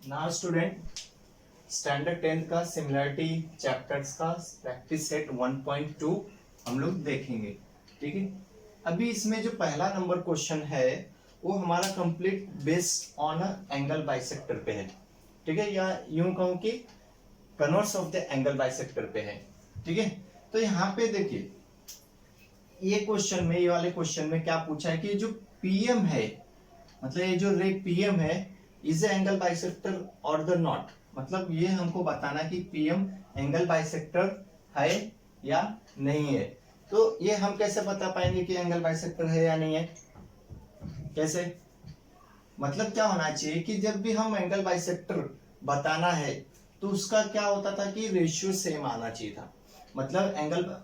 Now student standard 10th का similarity chapters का practice set 1.2 हम लोग देखेंगे। ठीक है, अभी इसमें जो पहला नंबर क्वेश्चन है वो हमारा complete based on angle bisector पे है। ठीक है, या यूं कहूं कि converse of the angle bisector पे है। ठीक है, तो यहाँ पे देखिए ये क्वेश्चन में, ये वाले क्वेश्चन में क्या पूछा है कि जो पीएम है, मतलब ये जो रे पीएम है इज ए एंगल बाइसेक्टर और द नॉट, मतलब ये हमको बताना कि पीएम एंगल बाइसेक्टर है या नहीं है। तो ये हम कैसे बता पाएंगे कि एंगल बाइसेक्टर है या नहीं है? कैसे? मतलब क्या होना चाहिए कि जब भी हम एंगल बाइसेक्टर बताना है तो उसका क्या होता था कि रेशियो सेम आना चाहिए था। मतलब एंगल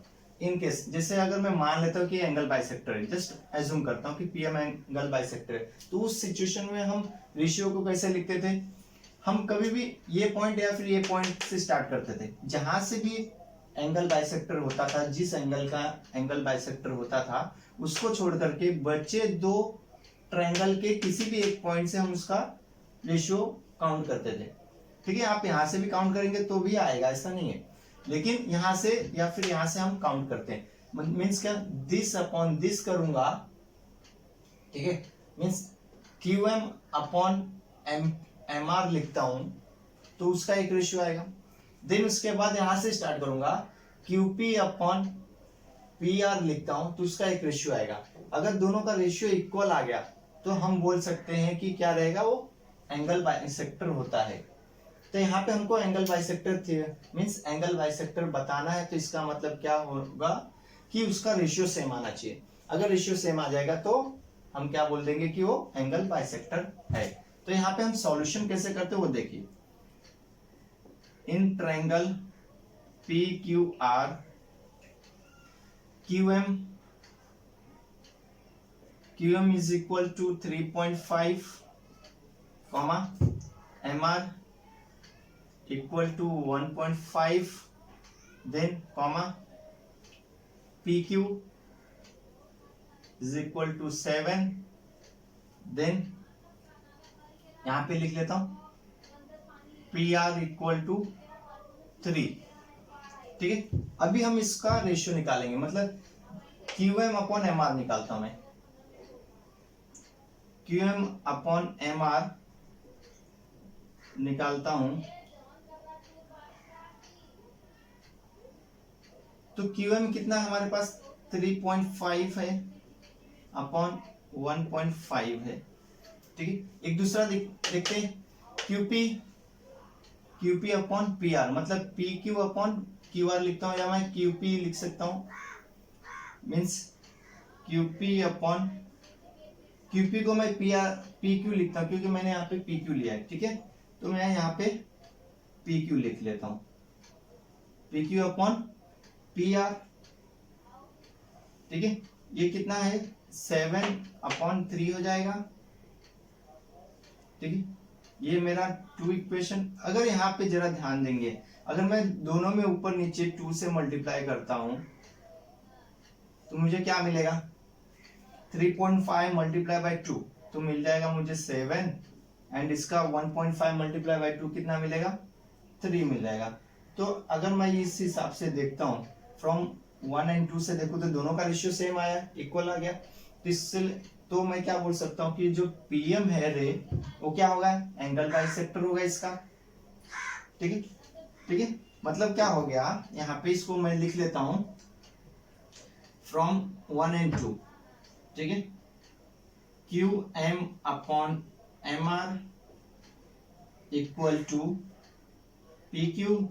इन केस, जैसे अगर मैं मान लेता हूँ कि एंगल बाइसेक्टर है, जस्ट एज्यूम करता हूँ कि पीएम एंगल बाइसेक्टर है, तो उस सिचुएशन में हम रेशियो को कैसे लिखते थे? हम कभी भी ये पॉइंट या फिर ये पॉइंट से स्टार्ट करते थे, जहां से भी एंगल बाइसेक्टर होता था, जिस एंगल का एंगल बाइसेक्टर होता था उसको छोड़ करके बचे दो ट्रायंगल के किसी भी एक पॉइंट से हम उसका रेशियो काउंट करते थे। ठीक है, आप यहां से भी काउंट करेंगे तो भी आएगा, ऐसा नहीं है, लेकिन यहां से या फिर यहां से हम काउंट करते हैं। मीन्स क्या, दिस अपॉन दिस करूंगा। ठीक है, means Q M upon M R लिखता हूं तो उसका एक रेशियो आएगा। देन उसके बाद यहां से स्टार्ट करूंगा, क्यूपी अपॉन पी आर लिखता हूं तो उसका एक रेशियो आएगा। अगर दोनों का रेशियो इक्वल आ गया तो हम बोल सकते हैं कि क्या रहेगा, वो एंगल बाइसेक्टर होता है। तो यहाँ पे हमको angle bisector means angle bisector बताना है, तो इसका मतलब क्या होगा कि उसका रेशियो सेम आना चाहिए। अगर रेशियो सेम आ जाएगा तो हम क्या बोल देंगे कि वो एंगल बाइसेक्टर है। तो यहाँ पे हम सॉल्यूशन कैसे करते हैं वो देखिए। In triangle P Q R, QM is equal to 3.5, comma MR equal to 1.5, then comma PQ is equal to 7, then यहाँ पे लिख लेता हूं PR equal to 3। ठीक है, अभी हम इसका रेशियो निकालेंगे, मतलब QM अपॉन MR निकालता हूं मैं। QM अपॉन MR निकालता हूं तो QM कितना हमारे पास 3.5 है अपॉन 1.5 है। ठीक है, एक दूसरा देखते हैं, QP अपॉन PR, मतलब PQ अपॉन QR लिखता हूं या मैं QP लिख सकता हूं। मीन्स QP अपॉन QP को मैं PQ लिखता हूं क्योंकि मैंने यहाँ पे PQ लिया है। ठीक है, तो मैं यहाँ पे PQ लिख लेता हूं, PQ अपॉन PR। ठीक है, ये कितना है 7/3 हो जाएगा। ठीक है, ये मेरा 2 इक्वेशन। अगर यहाँ पे जरा ध्यान देंगे, अगर मैं दोनों में ऊपर नीचे 2 से मल्टीप्लाई करता हूं तो मुझे क्या मिलेगा, 3.5 मल्टीप्लाई बाई 2 तो मिल जाएगा मुझे 7, एंड इसका 1.5 मल्टीप्लाई बाई 2 कितना मिलेगा, 3 मिल जाएगा। तो अगर मैं इस हिसाब से देखता हूँ, फ्रॉम 1 एंड 2 से देखो तो दोनों का रेशियो सेम आया, इक्वल आ गया। तो इससे तो मैं क्या बोल सकता हूँ कि जो पीएम है रे वो क्या होगा, एंगल बाइसेक्टर होगा इसका। ठीक है, ठीक है, मतलब क्या हो गया, यहाँ पे इसको मैं लिख लेता हूं फ्रॉम 1 एंड 2। ठीक है, QM upon MR equal to PQ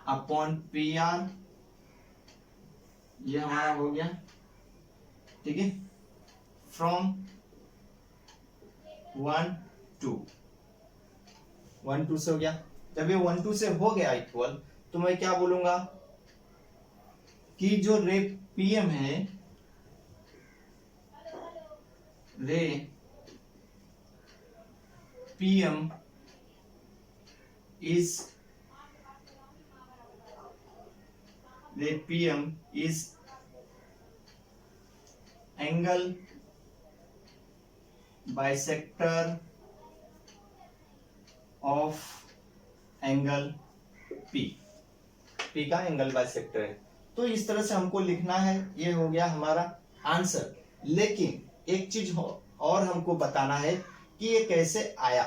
upon PR, ये हमारा हो गया। ठीक है, फ्रॉम 1 2 से हो गया। जब ये 1 2 से हो गया इक्वल तो मैं क्या बोलूंगा कि जो रे पीएम है, रे PM is angle bisector of angle P, P का एंगल बाइसेक्टर है। तो इस तरह से हमको लिखना है, ये हो गया हमारा आंसर। लेकिन एक चीज और हमको बताना है कि ये कैसे आया,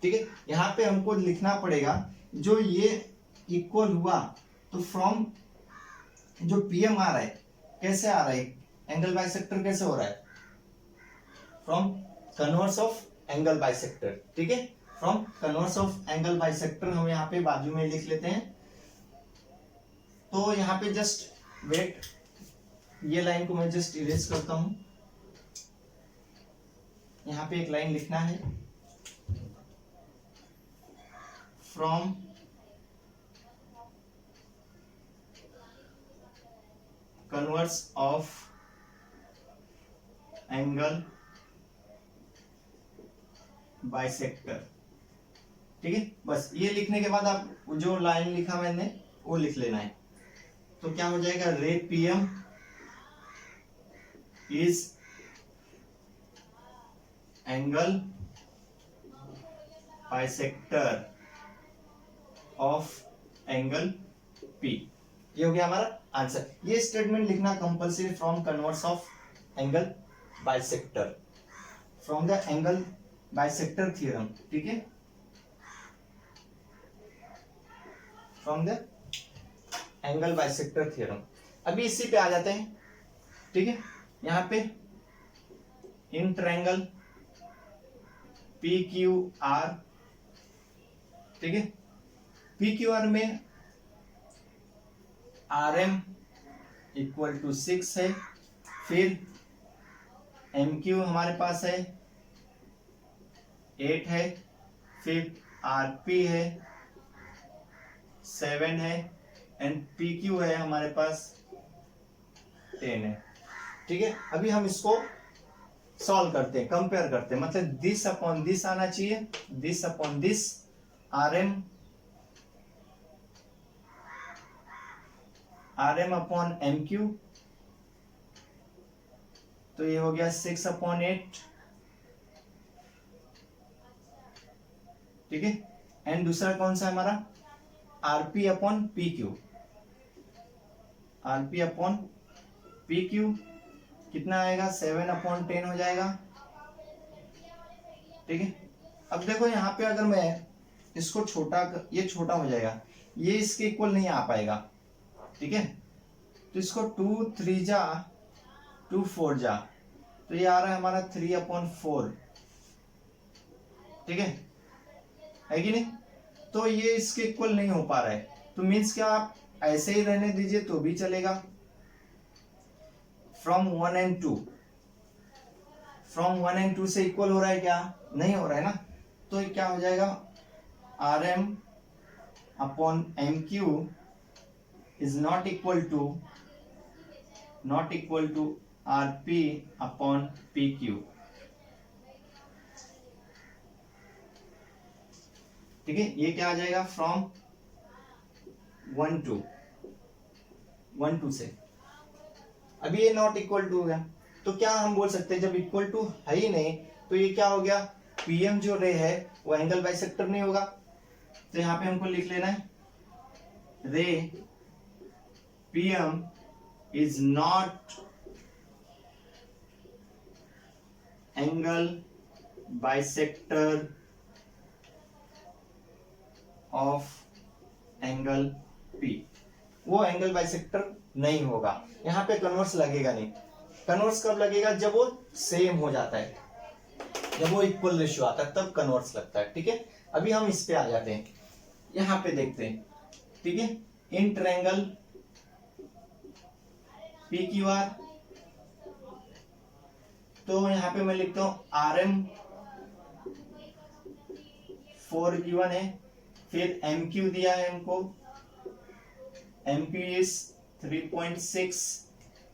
ठीक है। यहाँ पे हमको लिखना पड़ेगा जो ये इक्वल हुआ, तो फ्रॉम जो पीएम आ रहा है कैसे आ रहा है, एंगल बाइसेक्टर कैसे हो रहा है, from converse of angle bisector, ठीक है। From converse of angle bisector हम यहाँ पे बाजू में लिख लेते हैं। तो यहाँ पे जस्ट वेट, ये लाइन को मैं जस्ट इरेज करता हूं। यहाँ पे एक लाइन लिखना है, from converse of angle bisector, ठीक है। बस ये लिखने के बाद आप जो लाइन लिखा मैंने वो लिख लेना है। तो क्या हो जाएगा, रे PM is angle bisector of angle P. ये हो गया हमारा आंसर। ये स्टेटमेंट लिखना compulsory, from converse of angle bisector, from the angle bisector theorem, ठीक है, from the angle bisector theorem. अभी इसी पे आ जाते हैं, ठीक है। यहां पे in triangle P Q R, ठीक है, पी क्यू आर में आर एम इक्वल टू 6 है, फिर एम क्यू हमारे पास है 8 है, फिर आर पी है 7 है, एंड पी क्यू है हमारे पास 10 है, ठीक है। अभी हम इसको सॉल्व करते हैं, कंपेयर करते हैं, मतलब दिस अपॉन दिस आना चाहिए, this upon this, R M upon M Q, तो ये हो गया 6 अपॉन 8, ठीक है। एंड दूसरा कौन सा है हमारा, RP upon P Q, RP upon P Q कितना आएगा, 7 अपॉन 10 हो जाएगा, ठीक है। अब देखो यहाँ पे अगर मैं इसको छोटा, ये छोटा हो जाएगा, ये इसके इक्वल नहीं आ पाएगा, ठीक है। तो इसको 2 3 जा 2 4 जा, तो ये आ रहा है हमारा 3 अपॉन 4, ठीक है कि नहीं। तो ये इसके इक्वल नहीं हो पा रहा है, तो मीन्स क्या, आप ऐसे ही रहने दीजिए तो भी चलेगा। फ्रॉम 1 एंड 2, फ्रॉम 1 एंड 2 से इक्वल हो रहा है क्या, नहीं हो रहा है ना। तो ये क्या हो जाएगा, R M upon M Q is not equal to R P upon P Q, ठीक है। ये क्या आ जाएगा, फ्रॉम 1 2 से। अभी ये नॉट इक्वल टू हो गया, तो क्या हम बोल सकते हैं, जब इक्वल टू है ही नहीं तो ये क्या हो गया, पीएम जो रे है वो एंगल बाइसेक्टर नहीं होगा। तो यहां पे हमको लिख लेना है, रे PM is naught angle bisector of angle P, वो एंगल बाइसेक्टर नहीं होगा। यहाँ पे कन्वर्स लगेगा नहीं। कन्वर्स कब लगेगा, जब वो सेम हो जाता है, जब वो इक्वल रेशियो आता है तब कन्वर्स लगता है, ठीक है। अभी हम इस पे आ जाते हैं, यहाँ पे देखते हैं, ठीक है। In triangle P Q R, तो यहाँ पे मैं लिखता हूं आर एम 4 गिवन है, फिर एम क्यू दिया है हमको, एम क्यू इज 3.6,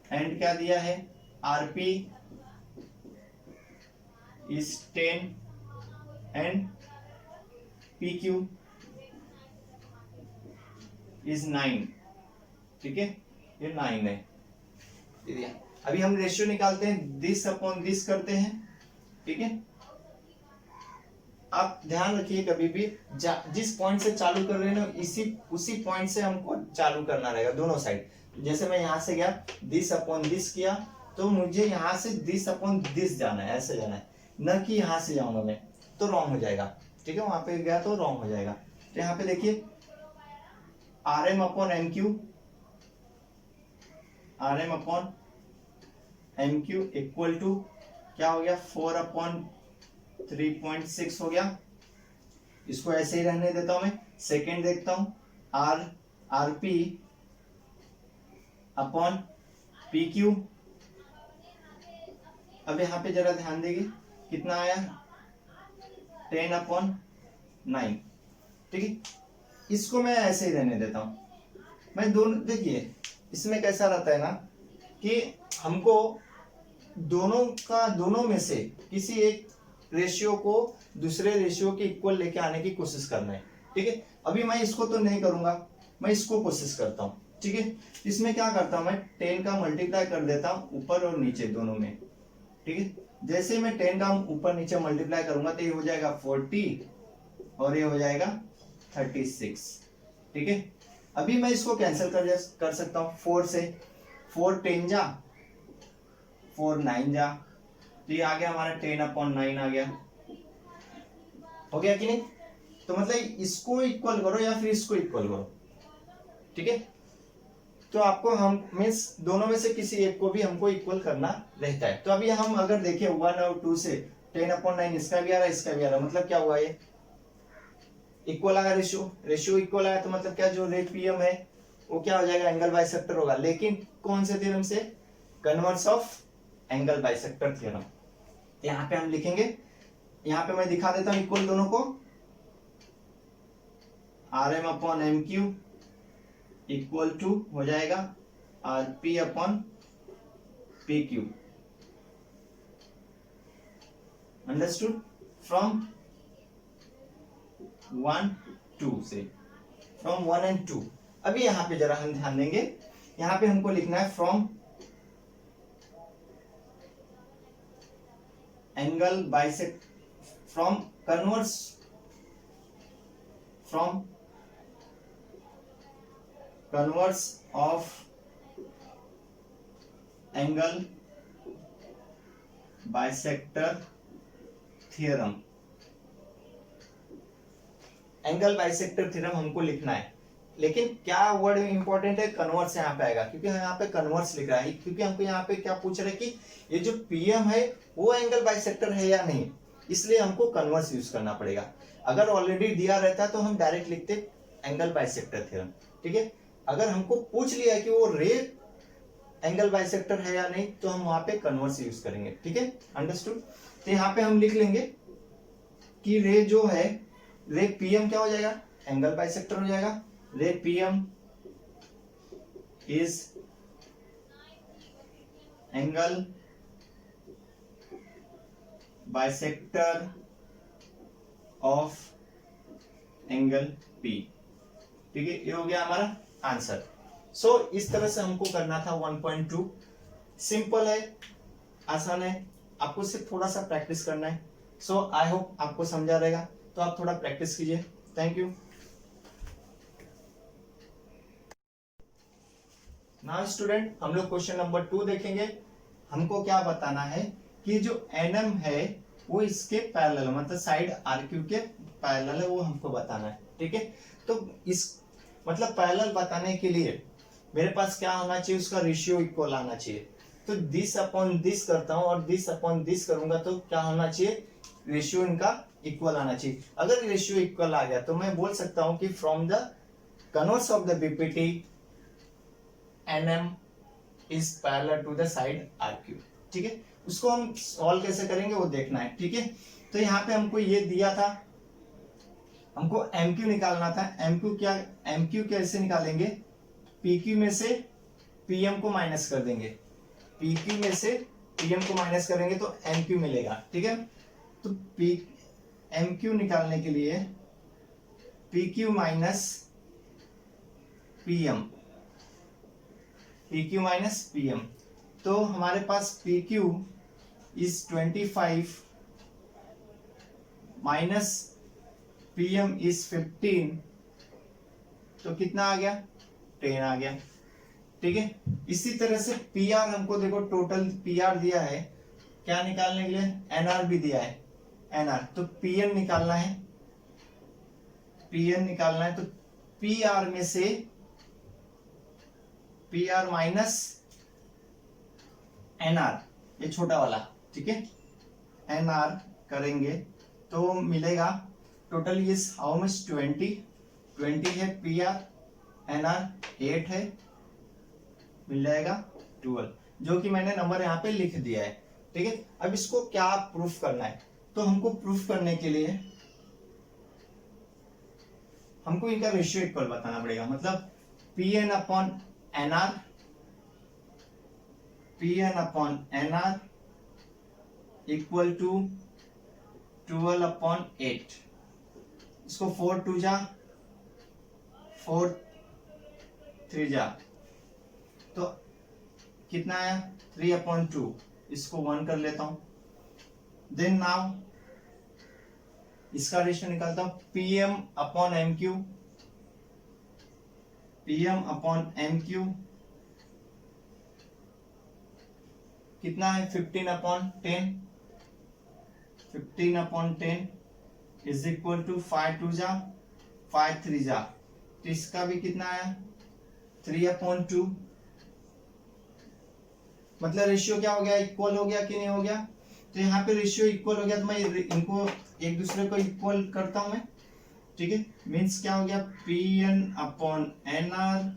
एंड क्या दिया है, RP is 10, and P Q is 9, ठीक है, ये 9 है, ये दिया। अभी हम रेशियो निकालते हैं, दिस अपॉन दिस करते हैं, ठीक है। आप ध्यान रखिए कभी भी जिस पॉइंट से चालू कर रहे हैं ना इसी उसी पॉइंट से हमको चालू करना रहेगा दोनों साइड। जैसे मैं यहाँ से गया दिस अपॉन दिस किया तो मुझे यहाँ से दिस अपॉन दिस जाना है, ऐसे जाना है, न कि यहाँ से जाऊंगा मैं तो रॉन्ग हो जाएगा। ठीक है, वहां पे गया तो रॉन्ग हो जाएगा। तो यहाँ पे देखिए R M upon M Q, R M upon M Q equal to क्या हो गया 4 अपॉन 3.6 हो गया। इसको ऐसे ही रहने देता हूं मैं। सेकेंड देखता हूं R R P upon P Q. अब यहां पे जरा ध्यान देंगे कितना आया 10 अपॉन 9। ठीक है, इसको मैं ऐसे ही रहने देता हूं। मैं दोनों देखिए इसमें कैसा रहता है ना कि हमको दोनों में से किसी एक रेशियो को दूसरे रेशियो के इक्वल लेके आने की कोशिश करना है। ठीक है, अभी मैं इसको तो नहीं करूंगा, मैं इसको कोशिश करता हूं। ठीक है, इसमें क्या करता हूं मैं 10 का मल्टीप्लाई कर देता हूं ऊपर और नीचे दोनों में। ठीक है, जैसे मैं 10 का ऊपर नीचे मल्टीप्लाई करूंगा तो ये हो जाएगा 40 और ये हो जाएगा 36। ठीक है, अभी मैं इसको कैंसिल कर सकता हूं 4 से। 4 10 जा 4 9 जा तो ये आ गया हमारा 10 अपॉन 9 आ गया। हो गया कि नहीं? तो मतलब इसको इक्वल करो या फिर इसको इक्वल करो। ठीक है, तो आपको हम मीन्स दोनों में से किसी एक को भी हमको इक्वल करना रहता है। तो अभी हम अगर देखें 1 और 2 से 10 अपॉन 9 इसका भी आ रहा है इसका भी आ रहा है, मतलब क्या हुआ ये इक्वल आया, रेशियो इक्वल आया। तो मतलब क्या जो रेट पीएम है वो क्या हो जाएगा एंगल बाइसेक्टर होगा। लेकिन कौन से थ्योरम से? Converse of angle bisector theorem. यहाँ पे हम लिखेंगे, यहाँ पे मैं दिखा देता हूं इक्वल दोनों को। R M upon M Q equal to हो जाएगा R P upon P Q. Understood? From 1 2 से, फ्रॉम 1 एंड 2। अभी यहां पे जरा हम ध्यान देंगे, यहां पे हमको लिखना है from angle bisect from converse from converse of angle bisector theorem. Angle bisector theorem हमको लिखना है, लेकिन क्या वर्ड इंपॉर्टेंट है? कन्वर्स यहाँ पे आएगा, क्योंकि यहाँ पे कन्वर्स लिख रहा है, क्योंकि हमको यहाँ पे क्या पूछ रहे हैं कि ये जो पीएम है वो एंगल बाइसेक्टर है या नहीं, इसलिए हमको कन्वर्स यूज करना पड़ेगा। अगर ऑलरेडी दिया रहता तो हम डायरेक्ट लिखते एंगल बाइसेक्टर थ्योरम। ठीक है, अगर हमको पूछ लिया है कि वो रे एंगल बाइसेक्टर है या नहीं तो हम वहां पे कन्वर्स यूज करेंगे। ठीक है, अंडरस्टूड? तो यहाँ पे हम लिख लेंगे कि रे जो है रे पीएम क्या हो जाएगा एंगल बाइसेक्टर हो जाएगा। रे PM is angle bisector of angle P. ठीक है, ये हो गया हमारा आंसर। सो इस तरह से हमको करना था 1.2। सिंपल है, आसान है, आपको सिर्फ थोड़ा सा प्रैक्टिस करना है। सो आई होप आपको समझा रहेगा, तो आप थोड़ा प्रैक्टिस कीजिए। Thank you. नाउ स्टूडेंट हम लोग क्वेश्चन नंबर 2 देखेंगे। हमको क्या बताना है कि जो एनएम है वो इसके पैरेलल मतलब साइड आरक्यू के पैरेलल है, वो हमको बताना है। ठीक है, तो इस मतलब पैरेलल बताने के लिए मेरे पास क्या होना चाहिए, उसका रेशियो इक्वल आना चाहिए। तो दिस अपॉन दिस करता हूं और दिस अपॉन दिस करूंगा तो क्या होना चाहिए, रेशियो इनका इक्वल आना चाहिए। अगर रेशियो इक्वल आ गया तो मैं बोल सकता हूं कि from the converse of the BPT NM is parallel to the side RQ. ठीक है, उसको हम सॉल्व कैसे करेंगे वो देखना है। ठीक है, तो यहाँ पे हमको ये दिया था, हमको एमक्यू निकालना था। एमक्यू कैसे निकालेंगे, पीक्यू में से पीएम को माइनस कर देंगे, पीक्यू में से पीएम को माइनस करेंगे तो एमक्यू मिलेगा। ठीक है, तो एमक्यू निकालने के लिए PQ minus PM, PQ minus PM, तो हमारे पास PQ is 25 minus PM is 15, तो कितना आ गया 10 आ गया। ठीक है, इसी तरह से PR हमको देखो टोटल PR दिया है, क्या निकालने के लिए NR भी दिया है, NR, तो PN निकालना है, PN निकालना है, तो PR में से PR माइनस NR, ये छोटा वाला, ठीक है, NR करेंगे तो मिलेगा टोटल इज हाउ मच 20 है PR, NR 8 है, मिल जाएगा 12, जो कि मैंने नंबर यहाँ पे लिख दिया है। ठीक है, अब इसको क्या प्रूफ करना है, तो हमको प्रूफ करने के लिए हमको इनका रेशियो इक्वल बताना पड़ेगा, मतलब PN upon NR equal to 12 upon 8, इसको 4 2 जा 4 3 जा, तो कितना आया 3 अपॉन 2, इसको 1 कर लेता हूं। देन नाउ इसका रेशियो निकालता हूं, PM अपॉन MQ कितना है 15 अपॉन 10 इज इक्वल टू 5 2 जा 5 3 जा, तो इसका भी कितना आया 3 अपॉन 2, मतलब रेशियो क्या हो गया, इक्वल हो गया कि नहीं हो गया, तो यहाँ पे रेशियो इक्वल हो गया, तो मैं इनको एक दूसरे को इक्वल करता हूं मैं। ठीक है, मीन्स क्या हो गया PN अपॉन NR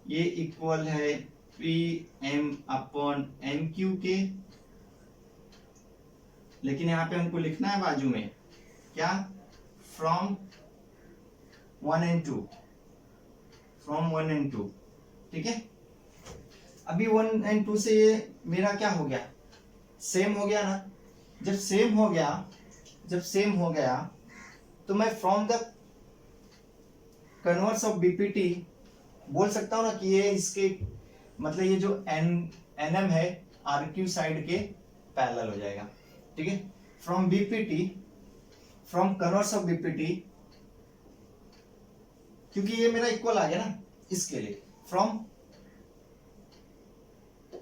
ये इक्वल है PM अपॉन MQ के, लेकिन यहाँ पे हमको लिखना है बाजू में क्या, फ्रॉम 1 and 2, ठीक है। अभी 1 and 2 से ये मेरा क्या हो गया, सेम हो गया ना, जब सेम हो गया तो मैं from the converse of BPT बोल सकता हूं ना कि ये इसके मतलब ये जो NM है RQ साइड के पैरेलल हो जाएगा। ठीक है, फ्रॉम कन्वर्स ऑफ BPT, क्योंकि ये मेरा इक्वल आ गया ना, इसके लिए फ्रॉम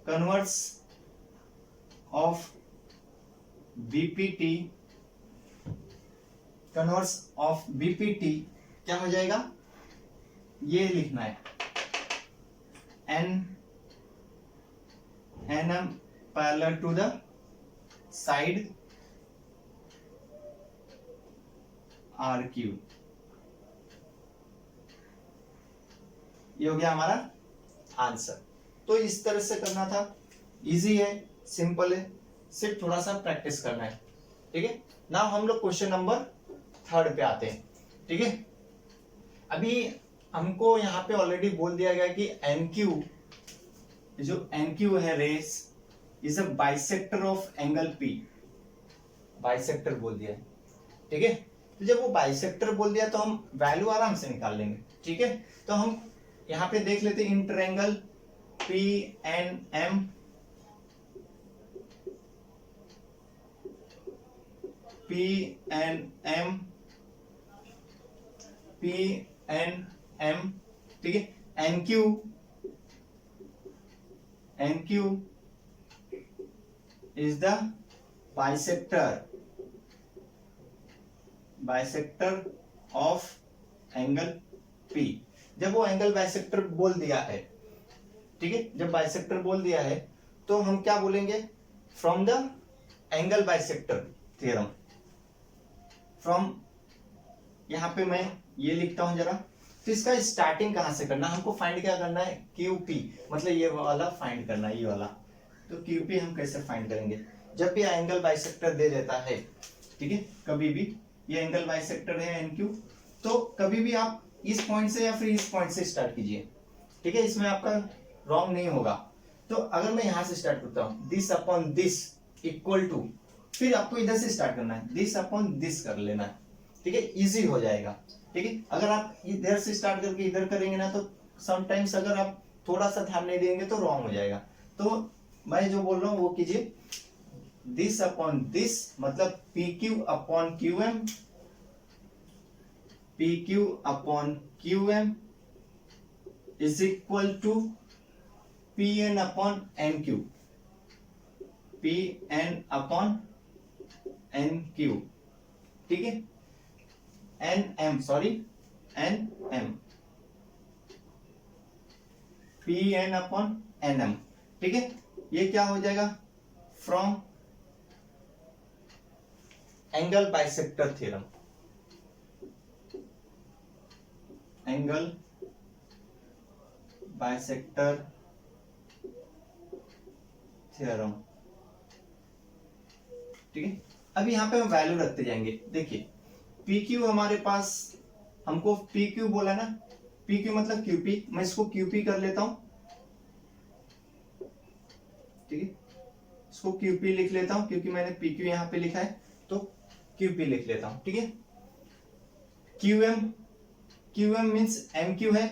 कन्वर्स ऑफ BPT क्या हो जाएगा, ये लिखना है NM parallel to the side RQ, ये हो गया हमारा आंसर। तो इस तरह से करना था, इजी है, सिंपल है, सिर्फ थोड़ा सा प्रैक्टिस करना है। ठीक है, नाउ हम लोग क्वेश्चन नंबर 3 पे आते हैं। ठीक है, अभी हमको यहाँ पे ऑलरेडी बोल दिया गया कि NQ, जो NQ है race is a bisector of angle P, bisector बोल दिया है। ठीक है, तो जब वो बाइसेक्टर बोल दिया तो हम वैल्यू आराम से निकाल लेंगे। ठीक है, तो हम यहाँ पे देख लेते हैं इंटरएंगल PNM, ठीक है, NQ is the bisector of angle P। जब वो एंगल बाइसेक्टर बोल दिया है, ठीक है, जब बाइसेक्टर बोल दिया है तो हम क्या बोलेंगे, from the angle bisector theorem, from, यहां पे मैं ये लिखता हूं जरा, तो इसका स्टार्टिंग कहां से करना, हमको फाइंड क्या करना है, QP, मतलब ये वाला फाइंड करना है, ये वाला। तो QP हम कैसे फाइंड करेंगे, जब भी एंगल बाइसेक्टर दे देता है, ठीक है, कभी भी ये एंगल बाइसेक्टर है NQ, तो कभी भी आप इस पॉइंट से या फिर इस पॉइंट से स्टार्ट कीजिए। ठीक है, इसमें आपका रॉन्ग नहीं होगा। तो अगर मैं यहां से स्टार्ट करता हूं, this upon this equal to, फिर आपको इधर से स्टार्ट करना है, दिस अपॉन दिस कर लेना है। ठीक है, इजी हो जाएगा। ठीक है, अगर आप इधर से स्टार्ट करके इधर करेंगे ना, तो समटाइम्स अगर आप थोड़ा सा ध्यान नहीं देंगे तो रॉन्ग हो जाएगा। तो मैं जो बोल रहा हूँ वो कीजिए, दिस अपॉन दिस, मतलब P Q upon Q M, P Q upon Q M is equal to P N upon N Q, P N upon N Q, ठीक है, N M, sorry N M, P N upon N M, ठीक है। ये क्या हो जाएगा, from angle bisector theorem, angle bisector theorem, ठीक है। अब यहाँ पे हम वैल्यू रखते जाएंगे। देखिए पी क्यू हमारे पास, हमको पी क्यू बोला ना, पी क्यू मतलब क्यूपी, मैं इसको क्यूपी कर लेता हूं, ठीक है, इसको क्यूपी लिख लेता हूं क्योंकि मैंने पी क्यू यहाँ पे लिखा है, तो क्यूपी लिख लेता हूं, ठीक है। Q M, Q M means M Q है,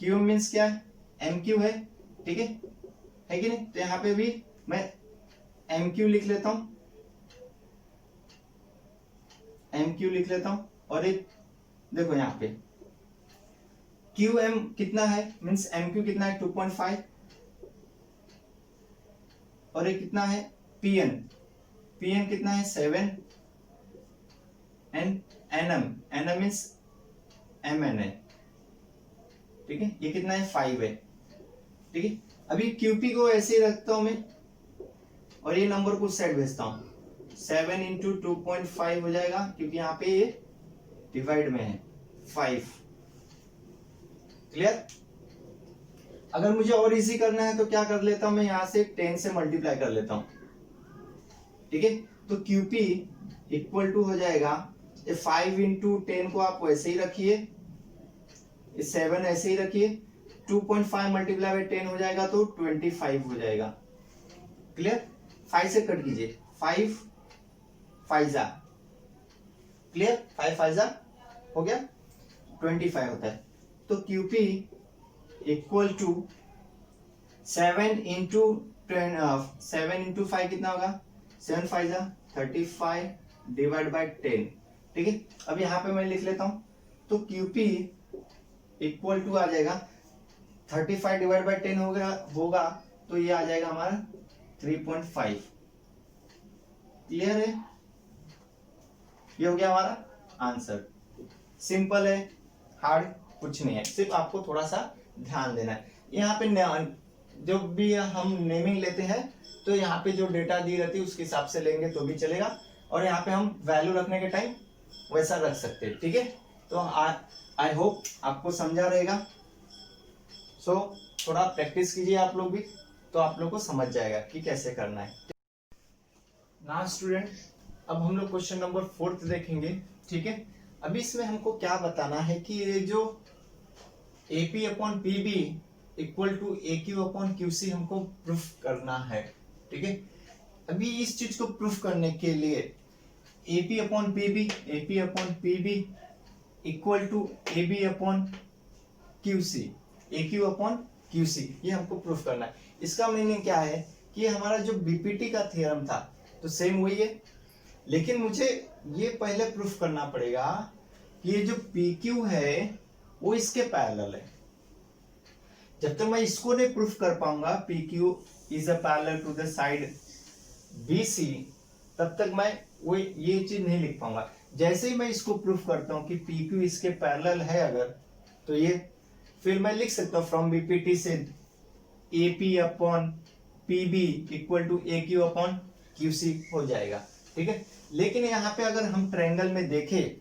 क्यू एम मीन्स क्या है, एम क्यू है, ठीक है कि नहीं। तो यहाँ पे भी मैं एम क्यू लिख लेता हूं, एम क्यू लिख लेता हूं, और एक देखो यहाँ पे क्यू एम कितना है, मीन्स एम क्यू कितना है 2.5, और एक कितना है पी एन, पी एन कितना है 7, and N M, N M means M N है, ठीक है, ये कितना है 5 है, ठीक है। अभी क्यूपी को ऐसे ही रखता हूं मैं, और ये नंबर को साइड भेजता हूं, 7 इंटू 2.5 हो जाएगा, क्योंकि यहाँ पे ये डिवाइड में है 5, क्लियर। अगर मुझे और इजी करना है तो क्या कर लेता हूं मैं, यहां से 10 से मल्टीप्लाई कर लेता हूं, ठीक है। तो क्यूपी इक्वल टू हो जाएगा, 5 इंटू 10 को आप वैसे ही रखिए, 7 ऐसे ही रखिए, 2.5 मल्टीप्लाई बाई 10 हो जाएगा तो 25 हो जाएगा, क्लियर। 5 से कट कीजिए, 5 फाइजा, क्लियर, 5 फाइजा हो गया, 25 होता है। तो QP equal to 7 into 7 into 5 कितना होगा, 7 फाइजा 35 डिवाइड बाई 10, ठीक है। अब यहाँ पे मैं लिख लेता हूं, तो क्यूपी इक्वल टू आ जाएगा 35 डिवाइड बाई 10 होगा, तो ये आ जाएगा हमारा 3.5, क्लियर है। ये हो गया हमारा आंसर, सिंपल है, हार्ड कुछ नहीं है, सिर्फ आपको थोड़ा सा ध्यान देना है। यहाँ पे जो भी हम नेमिंग लेते हैं तो यहाँ पे जो डेटा दी रहती है उसके हिसाब से लेंगे तो भी चलेगा, और यहाँ पे हम वैल्यू रखने के टाइम वैसा रख सकते हैं, ठीक है। तो आई होप आपको समझा रहेगा। सो थोड़ा प्रैक्टिस कीजिए आप लोग भी, तो आप लोग को समझ जाएगा कि कैसे करना है। ना स्टूडेंट, अब हम लोग क्वेश्चन नंबर 4 देखेंगे, ठीक है। अभी इसमें हमको क्या बताना है कि ये जो AP upon PB equal to AQ upon QC हमको प्रूफ करना है, ठीक है। अभी इस चीज को प्रूफ करने के लिए AP upon PB equal to AB upon QC, AQ upon QC, ये हमको प्रूफ करना है। इसका मीनिंग क्या है कि हमारा जो BPT का थ्योरम था तो सेम वही है, लेकिन मुझे ये पहले प्रूफ करना पड़ेगा कि ये जो PQ है वो इसके पैरेलल है। जब तक मैं इसको नहीं प्रूफ कर पाऊंगा PQ is a parallel to the side BC, तब तक मैं वो ये चीज नहीं लिख पाऊंगा। जैसे ही मैं इसको प्रूफ करता हूं कि PQ इसके पैरेलल है अगर, तो ये फिर मैं लिख सकता हूं फ्रॉम BPT से AP upon PB equal to AQ upon QC हो जाएगा, ठीक है। लेकिन यहाँ पे अगर हम ट्रायंगल में देखें,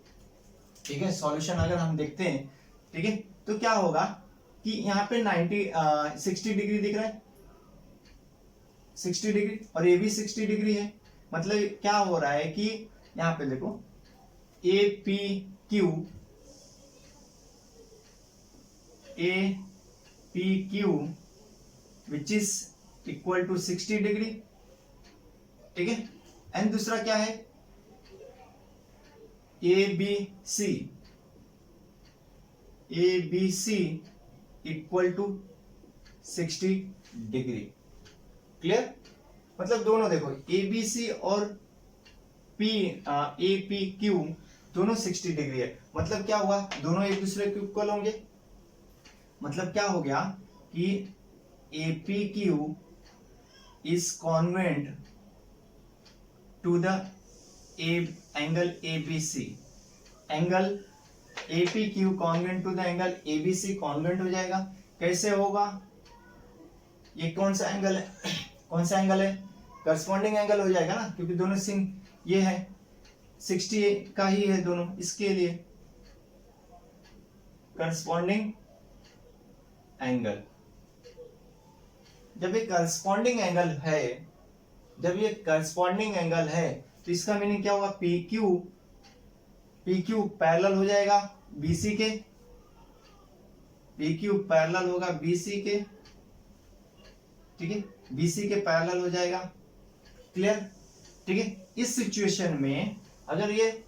ठीक है, सॉल्यूशन अगर हम देखते हैं, ठीक है, तो क्या होगा कि यहाँ पे 60 डिग्री दिख रहा है, 60 डिग्री, और ये भी 60 डिग्री है। मतलब क्या हो रहा है कि यहाँ पे देखो APQ which is equal to 60 degree, ठीक है। एंड दूसरा क्या है ABC equal to 60 degree, clear. मतलब दोनों देखो ए बी सी और ए पी क्यू दोनों 60 डिग्री है। मतलब क्या हुआ, दोनों एक दूसरे के इक्वल होंगे। मतलब क्या हो गया कि A P Q is convent to the angle A B C. Angle A P Q congruent to the angle A B C congruent हो जाएगा। कैसे होगा, ये कौन सा एंगल है, कौन सा एंगल है, करस्पॉन्डिंग एंगल हो जाएगा ना, क्योंकि दोनों सिंग ये है 60 का ही है दोनों, इसके लिए करस्पॉन्डिंग एंगल। जब ये करस्पॉन्डिंग एंगल है, जब ये करस्पॉन्डिंग एंगल है तो इसका मीनिंग क्या होगा, पी क्यू पैरेलल हो जाएगा बीसी के, पी क्यू पैरेलल होगा बीसी के, ठीक है, बीसी के पैरेलल हो जाएगा। क्लियर, ठीक है। इस सिचुएशन में अगर ये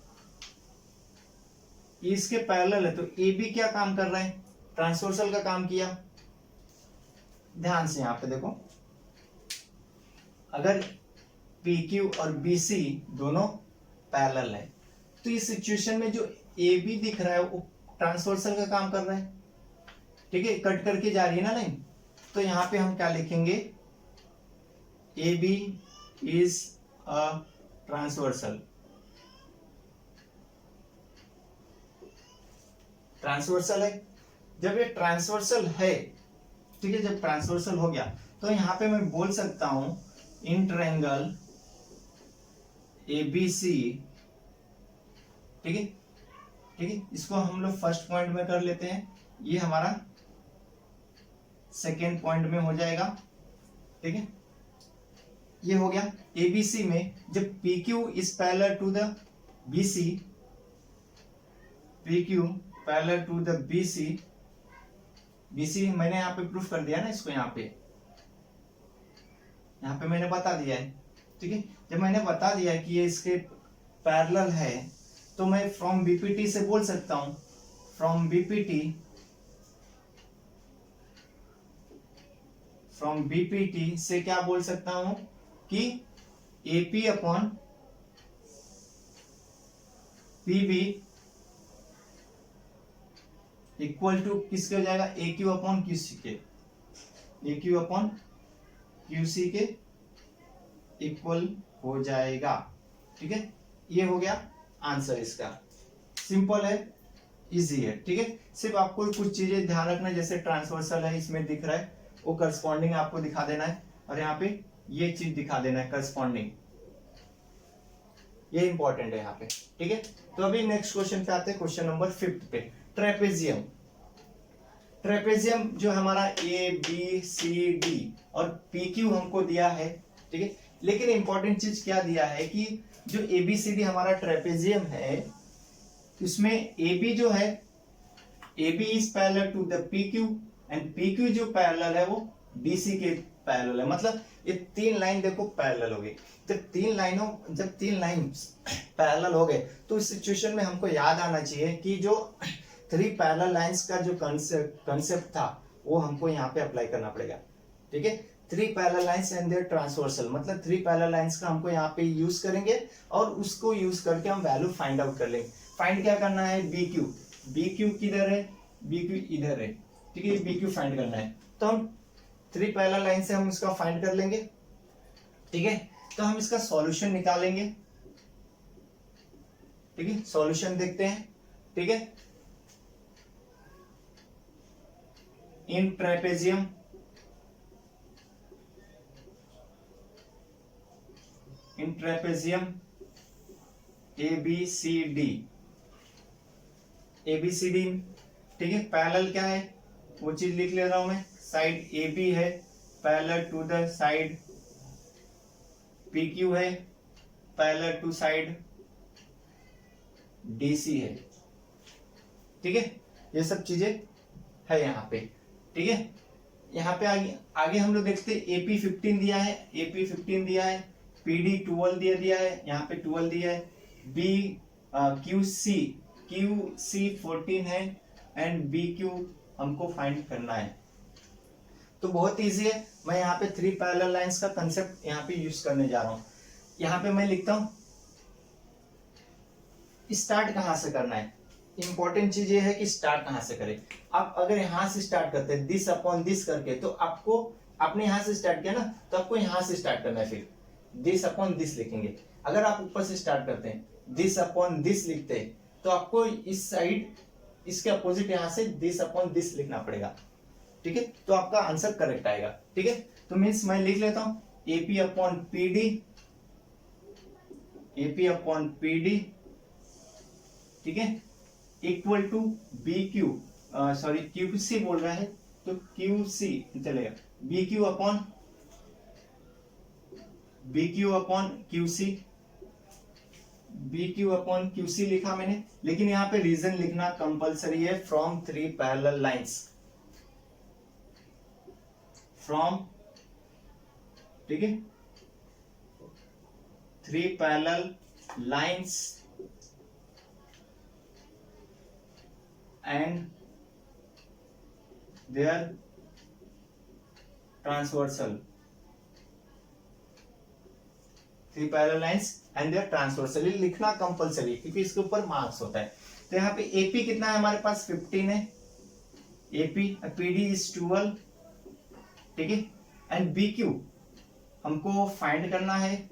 इसके पैरेलल है तो ए बी क्या काम कर रहा है, ट्रांसवर्सल का काम किया। ध्यान से यहां पे देखो, अगर पी क्यू और बी सी दोनों पैरेलल है तो इस सिचुएशन में जो ए बी दिख रहा है वो ट्रांसवर्सल का काम कर रहा है, ठीक है, कट करके जा रही है ना लाइन। तो यहां पे हम क्या लिखेंगे, A B is a transversal, transversal है। जब ये ट्रांसवर्सल है, ठीक है, जब ट्रांसवर्सल हो गया तो यहां पे मैं बोल सकता हूं in triangle A B C, ठीक है, ठीक है, इसको हम लोग फर्स्ट पॉइंट में कर लेते हैं, ये हमारा सेकेंड पॉइंट में हो जाएगा, ठीक है। ये हो गया एबीसी में जब P Q is parallel to the BC, P Q parallel to the BC, BC मैंने यहाँ पे प्रूफ कर दिया ना इसको, यहाँ पे मैंने बता दिया है, ठीक है। जब मैंने बता दिया कि ये इसके पैरेलल है तो मैं फ्रॉम बीपीटी से बोल सकता हूं, फ्रॉम बीपीटी से क्या बोल सकता हूं कि AP upon PB equal to किसके हो जाएगा, ए क्यू अपॉन क्यूसी के, ए क्यू अपॉन क्यूसी के इक्वल हो जाएगा, ठीक है। ये हो गया आंसर इसका, सिंपल है, इजी है, ठीक है। सिर्फ आपको कुछ चीजें ध्यान रखना है, जैसे ट्रांसवर्सल है इसमें दिख रहा है वो करस्पॉन्डिंग आपको दिखा देना है, और यहाँ पे ये चीज दिखा देना है करस्पॉन्डिंग, ये इंपॉर्टेंट है यहाँ पे, ठीक है। तो अभी नेक्स्ट क्वेश्चन पे आते हैं, क्वेश्चन नंबर 5 पे, ट्रेपेजियम। ट्रेपेजियम जो हमारा ए बी सी डी और पी क्यू हमको दिया है, ठीक है, लेकिन इंपॉर्टेंट चीज क्या दिया है कि जो ए बी सी डी हमारा ट्रेपेजियम है उसमें ए बी जो है, A B is parallel to the P Q and P Q जो पैरेलल है वो डी सी के पैरेलल है। मतलब ये तीन लाइन देखो पैरेलल हो गई। जब तीन लाइन पैरेलल हो गए तो इस सिचुएशन में हमको याद आना चाहिए कि जो 3 पैरेलल लाइंस का जो कंसेप्ट था वो हमको यहाँ पे अप्लाई करना पड़ेगा, ठीक है। 3 parallel lines and their transversal, मतलब 3 पैरेलल लाइंस का हमको यहाँ पे यूज करेंगे और उसको यूज करके हम वैल्यू फाइंड आउट कर लेंगे। फाइंड क्या करना है, बी क्यू किधर है, बी क्यू इधर है, ठीक है, बी क्यू फाइंड करना है। तो हम 3 पैरेलल लाइन से हम इसका फाइंड कर लेंगे, ठीक है। तो हम इसका सॉल्यूशन निकालेंगे, ठीक है, सॉल्यूशन देखते हैं, ठीक है। इन ट्रेपेजियम ABCD, ठीक है। पैरेलल क्या है वो चीज लिख ले रहा हूं मैं, साइड AB है parallel to the side PQ है पैरेलल टू साइड DC है, ठीक है। ये सब चीजें है यहाँ पे, ठीक है। यहाँ पे आगे हम लोग देखते हैं AP15 दिया है, PD 12 दिया है, यहाँ पे 12 दिया है, QC 14 है एंड BQ हमको फाइंड करना है। तो बहुत इजी है। मैं यहाँ पे 3 पैरेलल लाइंस का कंसेप्ट यहाँ पे यूज करने जा रहा हूँ। यहाँ पे मैं लिखता हूँ स्टार्ट कहाँ से करना है। इंपॉर्टेंट चीज ये है कि स्टार्ट कहाँ से करें। आप अगर यहाँ से स्टार्ट करते हैं दिस अपॉन दिस करके, तो आपको आपने यहाँ से स्टार्ट किया ना, तो आपको यहाँ से स्टार्ट करना है, फिर दिस अपॉन दिस लिखेंगे। अगर आप ऊपर से स्टार्ट करते हैं दिस अपॉन दिस लिखते हैं, तो आपको इस साइड इसके अपोजिट यहाँ से दिस अपॉन दिस लिखना पड़ेगा। ठीक है, तो आपका आंसर करेक्ट आएगा। ठीक है, तो मीन्स मैं लिख लेता हूं AP upon PD, AP upon PD, ठीक है, equal to B Q, sorry Q C बोल रहा है तो क्यू सी चलेगा, B Q upon Q C, B Q upon Q C लिखा मैंने। लेकिन यहाँ पे रीजन लिखना कंपलसरी है, फ्रॉम 3 पैरेलल लाइंस, फ्रॉम, ठीक है, 3 parallel lines and their transversal, 3 parallel lines and their transversal लिखना कंपलसरी, क्योंकि इसके ऊपर मार्क्स होता है। तो यहाँ पे एपी कितना है हमारे पास 15 है, एपी पीडी इज 12, ठीक है, एंड बीक्यू हमको फाइंड करना है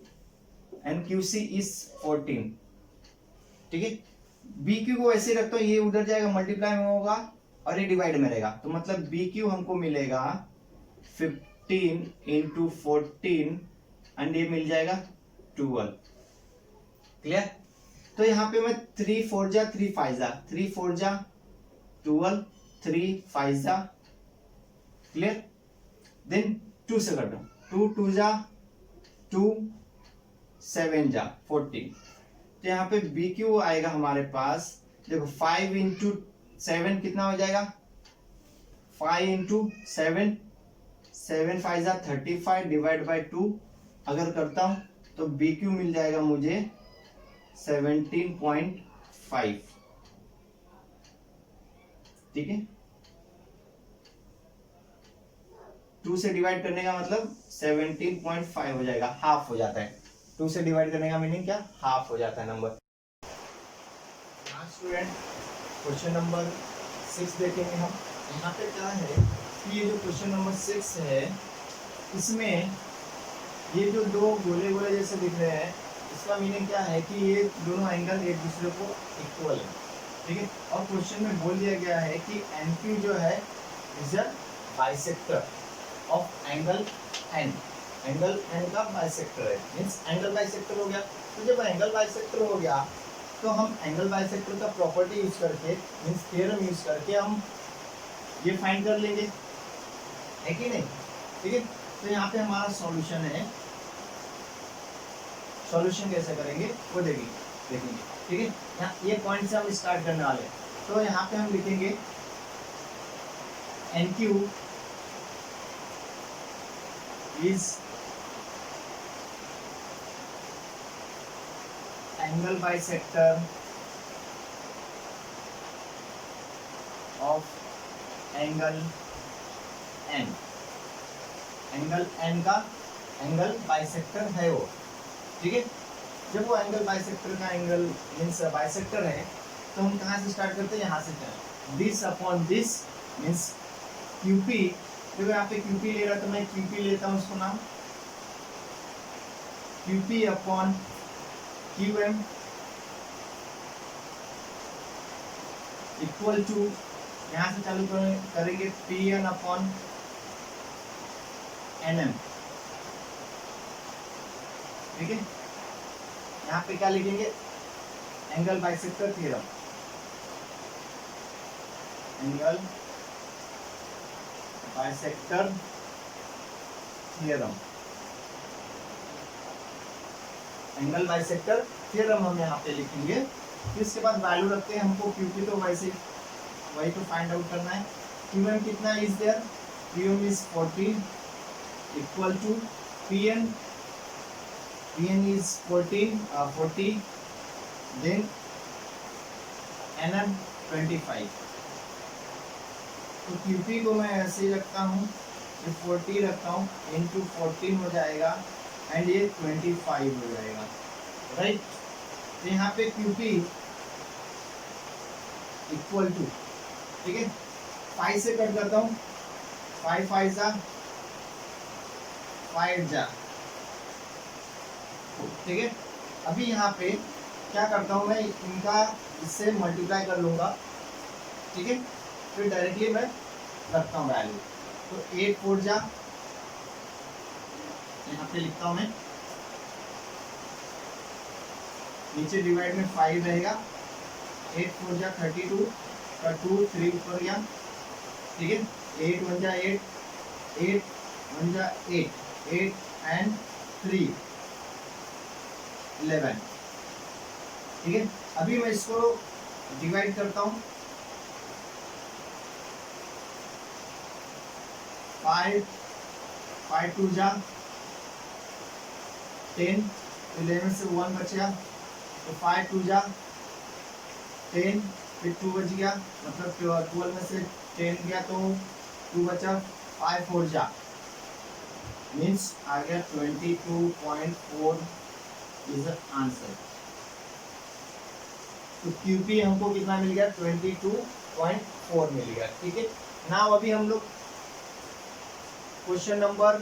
एंड क्यूसी इज 14, ठीक है। बीक्यू को ऐसे रखता हूं, ये उधर जाएगा मल्टीप्लाई में होगा और ये डिवाइड में रहेगा, तो मतलब बीक्यू हमको मिलेगा 15 इंटू 14 एंड ये मिल जाएगा 12। क्लियर। तो यहाँ पे मैं 3 4 जा 3 5 जा 3 4 जा 12, 3 5 जा, क्लियर। देन 2 से करता हूं, 2 2 जा 2, 7 जा 14। तो यहाँ पे बी क्यू आएगा हमारे पास, देखो 5 इंटू 7 कितना हो जाएगा, 5 इंटू 7, 7 5 जा 35 डिवाइड बाई 2 अगर करता हूं तो बी क्यू मिल जाएगा मुझे 17.5, ठीक है। 2 से डिवाइड करने का मतलब 17.5 हो जाएगा, हाफ हो जाता है। 2 से डिवाइड करने का मीनिंग क्या, हाफ हो जाता है नंबर। स्टूडेंट क्वेश्चन नंबर 6 देखेंगे हम। यहाँ पे क्या है कि ये जो क्वेश्चन नंबर 6 है, इसमें ये जो दो गोले गोले जैसे दिख रहे हैं, इसका मीनिंग क्या है कि ये दोनों एंगल एक दूसरे को इक्वल है, ठीक है। और क्वेश्चन में बोल दिया गया है कि एनक्यू जो है is a bisector of angle N, angle N का बाइसेक्टर है, मींस एंगल बाइसेक्टर हो गया। तो जब एंगल बाइसेक्टर हो गया तो हम एंगल बाइसेक्टर का प्रॉपर्टी यूज करके, मींस थ्योरम यूज करके हम ये फाइंड कर लेंगे, है कि नहीं, ठीक है। तो यहाँ पे हमारा सॉल्यूशन है, सॉल्यूशन कैसे करेंगे वो देखेंगे, ठीक है। यहाँ ये पॉइंट से हम स्टार्ट करने वाले हैं। तो यहाँ पे हम लिखेंगे N Q is angle bisector of angle n, angle n का एंगल बाइसेक्टर है वो, ठीक है। जब वो एंगल बाइसेक्टर का एंगल मींस बाइसेक्टर है, तो हम कहाँ से स्टार्ट करते हैं, यहाँ से चलें, this upon this means QP. देखो यहाँ पे क्यूपी ले रहा तो मैं क्यूपी लेता हूँ, उसको नाम QP upon QM equal to, यहाँ से चालू करेंगे PN अपॉन NM, ठीक है। यहाँ पे क्या लिखेंगे, angle bisector theorem, angle bisector theorem, angle bisector theorem हम यहाँ पे लिखेंगे। इसके बाद वैल्यू रखते हैं, हमको क्यूपी तो वैसे वही तो फाइंड आउट करना है। क्यूएम कितना is there, QM is 14 equal to PN, PN is 40, then NM 25। तो क्यूपी को मैं ऐसे ही रखता हूँ ये 40 रखता हूँ इंटू 14 हो जाएगा एंड ये 25 हो जाएगा, राइट। तो यहाँ पे QP इक्वल टू, ठीक है, 5 से कट करता हूँ, 5 5 जा 5 जा, ठीक है। अभी यहाँ पे क्या करता हूँ मैं, इनका इससे मल्टीप्लाई कर लूँगा, ठीक है, फिर डायरेक्टली मैं रखता हूँ वैल्यू। तो 8 4 जा, यहाँ पे लिखता हूँ मैं, नीचे डिवाइड में 5 रहेगा, 8 4 जा 32 का 2 3 ऊपर गया, ठीक है, 8 1 जा 8 8 1 जा 8 8 एंड 3 11, ठीक है। अभी मैं इसको डिवाइड करता हूँ, 5 5 2 जा 10, 11 से 1 बचा, तो 5 2 जा 10, फिर 2 बच गया, मतलब 12 में से 10 गया तो 2 बचा, 5 4 जा मीन्स आ गया 22.4 इज द आंसर। तो QP हमको कितना मिल गया, 22.4 मिल गया, ठीक है। नाउ अभी हम लोग क्वेश्चन नंबर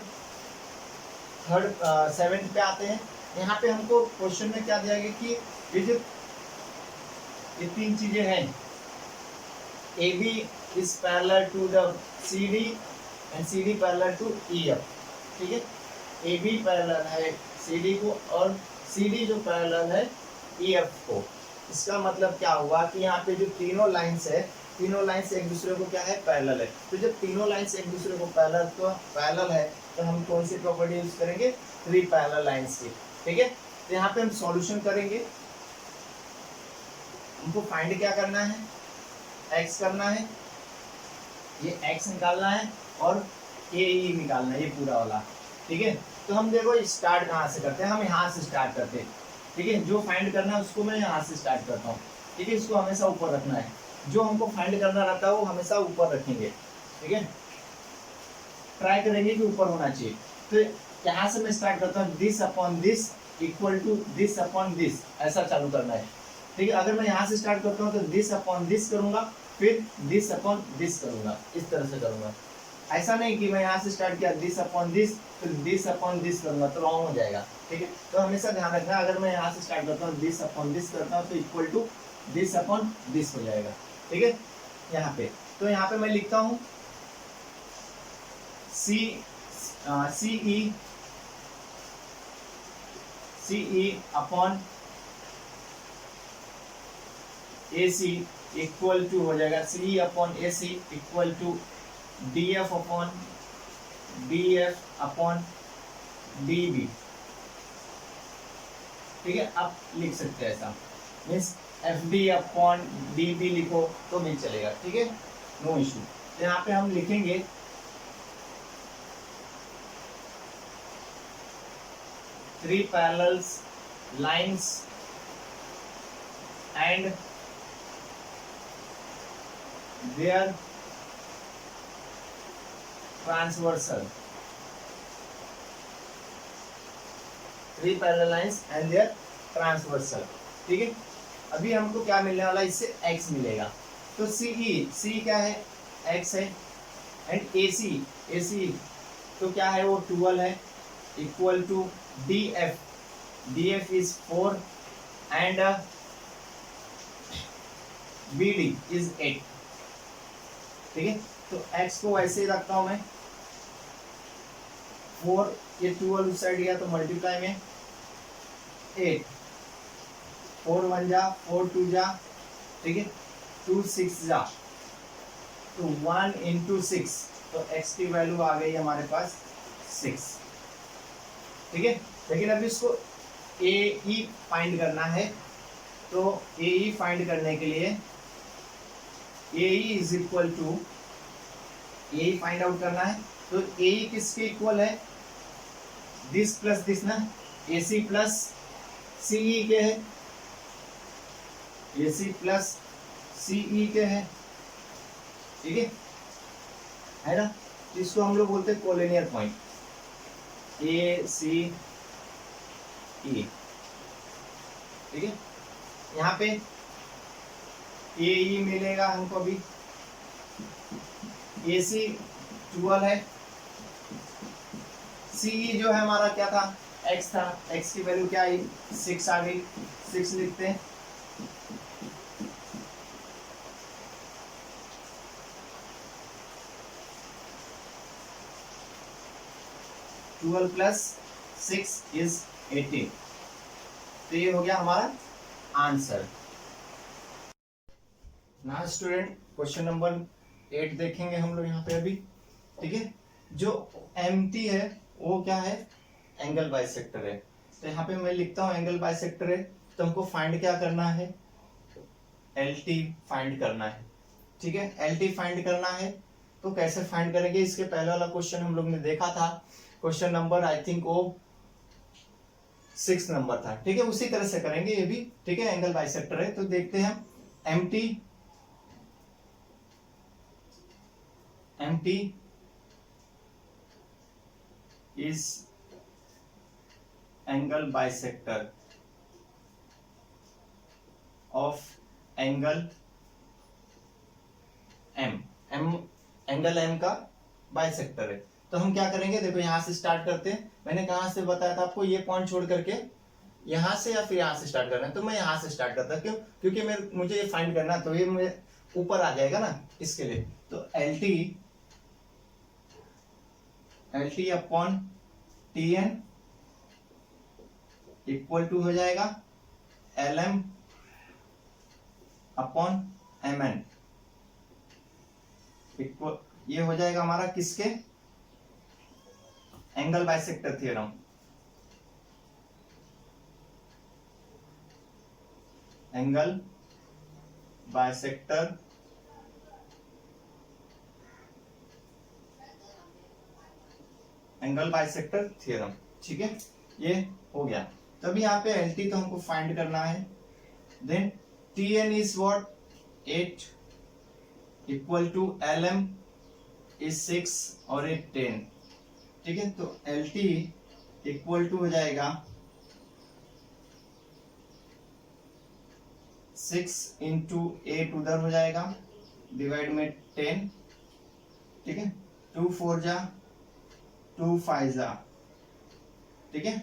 7 पे आते हैं। यहाँ पे हमको क्वेश्चन में क्या दिया गया कि ये 3 चीजें हैं, AB is parallel to the CD and CD parallel to EF, ठीक है। AB पैरेलल है CD को और CD जो पैरेलल है EF को। इसका मतलब क्या हुआ कि यहाँ पे जो तीनों लाइंस है, तीनों लाइंस एक दूसरे को क्या है, पैरेलल है। तो जब तीनों लाइंस एक दूसरे को पैरेलल है तो हम कौन सी प्रॉपर्टी यूज करेंगे, 3 पैरेलल लाइंस की, ठीक है। तो यहाँ पे हम सॉल्यूशन करेंगे, हमको फाइंड क्या करना है, x करना है, ये x निकालना है और AE निकालना है, ये पूरा वाला, ठीक है। तो हम देखो स्टार्ट कहाँ से करते हैं, हम यहाँ से स्टार्ट करते हैं, ठीक है। जो फाइंड करना है उसको मैं यहाँ से स्टार्ट करता हूँ, ठीक है। इसको हमेशा ऊपर रखना है, जो हमको फाइंड करना रहता है वो हमेशा ऊपर रखेंगे, ठीक है। ट्राई करेंगे कि ऊपर होना चाहिए। तो यहाँ से मैं स्टार्ट करता हूँ, this upon this equal to this upon this, ऐसा चालू करना है, ठीक है। अगर मैं यहाँ से स्टार्ट करता हूँ तो दिस अपॉन दिस करूंगा, फिर दिस अपॉन दिस करूंगा, इस तरह से करूंगा। ऐसा नहीं कि मैं यहाँ से स्टार्ट किया दिस अपॉन दिस फिर दिस अपॉन दिस करूंगा तो रॉन्ग हो जाएगा, ठीक है। तो हमेशा ध्यान रखना, अगर मैं यहाँ से स्टार्ट करता हूँ दिस अपॉन दिस करता हूँ तो equal to this upon this हो जाएगा, ठीक है। यहाँ पे तो यहाँ पे मैं लिखता हूँ CE upon AC equal to हो जाएगा CE upon AC equal to DF upon DB, ठीक है। आप लिख सकते हैं ऐसा, मीन्स FD अपॉन DB लिखो तो भी चलेगा, ठीक है, नो इशू। तो यहाँ पे हम लिखेंगे three parallel lines and their transversal, three parallel lines and their transversal, ठीक है। अभी हमको क्या मिलने वाला है, इससे x मिलेगा। तो C क्या है, x है, एंड AC तो क्या है, वो 12 है, equal to DF is 4 and BD is 8, ठीक है। तो x को वैसे ही रखता हूं मैं, 4 ये 12 उस साइड गया तो मल्टीप्लाई में 8, 4 1 जा 4 2 जा, ठीक है, 2 6 जा, तो 1 into 6, तो x की वैल्यू आ गई हमारे पास 6, ठीक है। लेकिन अभी इसको AE फाइंड करना है, तो AE फाइंड करने के लिए AE is equal to, AE find out करना है तो AE किसके इक्वल है, दिस प्लस दिस ना, AC प्लस CE के है, AC प्लस CE के है, ठीक है ना। तो इसको हम लोग बोलते हैं कोलिनियर पॉइंट, ए सी ई। ठीक है, यहाँ पे ए ई मिलेगा हमको, अभी ए सी 12 है, सी ई जो है हमारा क्या था, एक्स था, एक्स की वैल्यू क्या आई, 6 आ गई, 6 लिखते हैं। Twelve plus 6 is 18। तो ये हो गया हमारा आंसर। ना स्टूडेंट क्वेश्चन नंबर 8 देखेंगे हम लोग यहाँ पे अभी। ठीक है, जो एमटी है वो क्या है, एंगल बाइसेक्टर है। तो यहाँ पे मैं लिखता हूँ एंगल बाइसेक्टर है, तो हमको फाइंड क्या करना है, एल टी फाइंड करना है। ठीक है, एल टी फाइंड करना है, तो कैसे फाइंड करेंगे, इसके पहले वाला क्वेश्चन हम लोग ने देखा था, क्वेश्चन नंबर आई थिंक वो 6 नंबर था। ठीक है, उसी तरह से करेंगे ये भी। ठीक है, एंगल बाइसेक्टर है, तो देखते हैं M T is angle bisector of angle M. Angle M का बाइसेक्टर है। तो हम क्या करेंगे, देखो यहां से स्टार्ट करते हैं। मैंने कहां से बताया था आपको, ये पॉइंट छोड़ करके यहां से या फिर यहां से स्टार्ट करना है, तो मैं यहां से स्टार्ट करता। क्यों, क्योंकि मुझे ये फाइंड करना है, तो ये मुझे ऊपर आ जाएगा ना, इसके लिए। तो L T upon T N equal to हो जाएगा L M upon M N, equal ये हो जाएगा हमारा किसके, angle bisector theorem. Angle bisector theorem. ठीक है, ये हो गया। तब यहाँ पे एल टी तो हमको फाइंड करना है। Then T N is what, 8 equal to L M is 6 और 8 10। ठीक है, तो एल टी इक्वल टू हो जाएगा 6 इंटू 8 उधर हो जाएगा, डिवाइड में 10। ठीक है, 2 4 जा, 2 5 जा। ठीक है,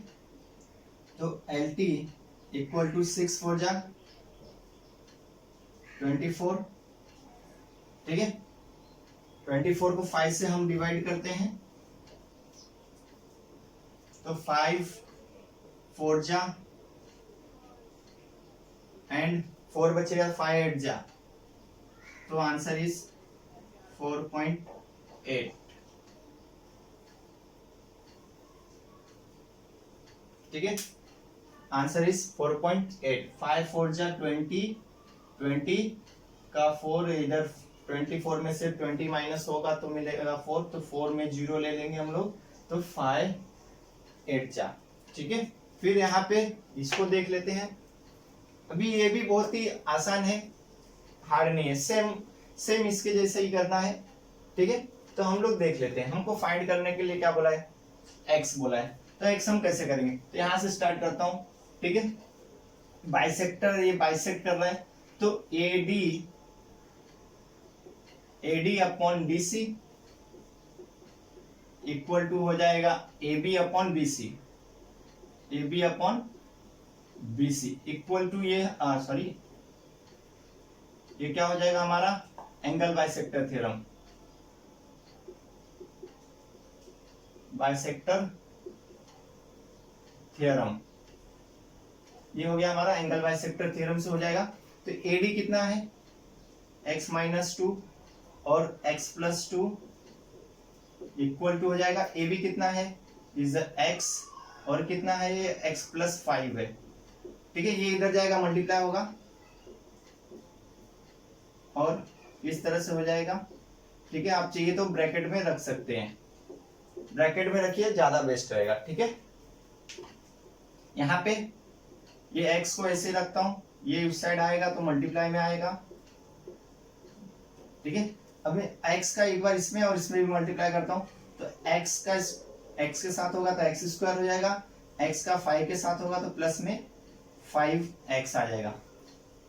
तो एल टी इक्वल टू 6 4 जा 24। ठीक है, 24 को 5 से हम डिवाइड करते हैं, तो 5 4 जा एंड 4 बचेगा, 5 8 जा, तो आंसर इज 4.8। ठीक है, आंसर इज 4.8। 5 4 जा 20, 20 का 4 इधर 24 में से 20 माइनस होगा तो मिलेगा 4, तो 4 में 0 ले लेंगे हम लोग, तो 5 8 जा। ठीक है, फिर यहाँ पे इसको देख लेते हैं। अभी ये भी बहुत ही आसान है, हार्ड नहीं है, सेम इसके जैसे ही करना है। ठीक है, तो हम लोग देख लेते हैं। हमको फाइंड करने के लिए क्या बोला है, एक्स बोला है, तो एक्स हम कैसे करेंगे, तो यहां से स्टार्ट करता हूं। ठीक है, बाइसेक्टर ये बाइसेक्ट कर रहा है, तो AD upon BC equal to हो जाएगा AB upon BC, AB upon BC equal to ये सॉरी ये क्या हो जाएगा हमारा, एंगल बाइसेक्टर थ्योरम। ये हो गया हमारा एंगल बाइसेक्टर थ्योरम से हो जाएगा। तो AD कितना है, x माइनस 2 और x प्लस 2 इक्वल टू हो जाएगा AB कितना है, इज x, और कितना है ये x प्लस 5 है। ठीक है, ये इधर जाएगा, मल्टीप्लाई होगा और इस तरह से हो जाएगा। ठीक है, आप चाहिए तो ब्रैकेट में रख सकते हैं, ब्रैकेट में रखिए, ज्यादा बेस्ट रहेगा। ठीक है, यहाँ पे ये x को ऐसे रखता हूं, ये उस साइड आएगा तो मल्टीप्लाई में आएगा। ठीक है, अब मैं x का एक बार इसमें और इसमें भी मल्टीप्लाई करता हूँ, तो x का x के साथ होगा तो x स्क्वायर हो जाएगा, x का 5 के साथ होगा तो प्लस में 5x आ जाएगा।